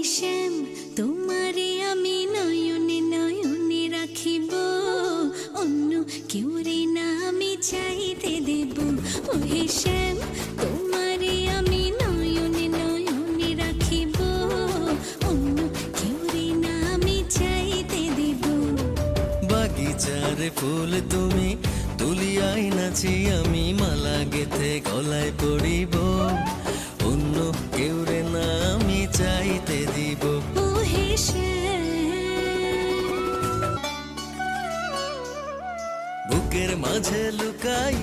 শ্যাম, তোমারে আমি নয়নে নয়নে রাখিব, অন্য কেউরে না আমি চাইতে দেব। ও হে শ্যাম, তোমারে আমি নয়নে নয়নে রাখিব, অন্য কেউরে না আমি চাইতে দেব। বাগিচার ফুল তুমি তুলিয়াই নাচি আমি মালা গেথে গলায় পড়িব, অন্য কেউরে না আমি চাইতে দিব। ও হে শ্যাম, বুকের মাঝে লুকাই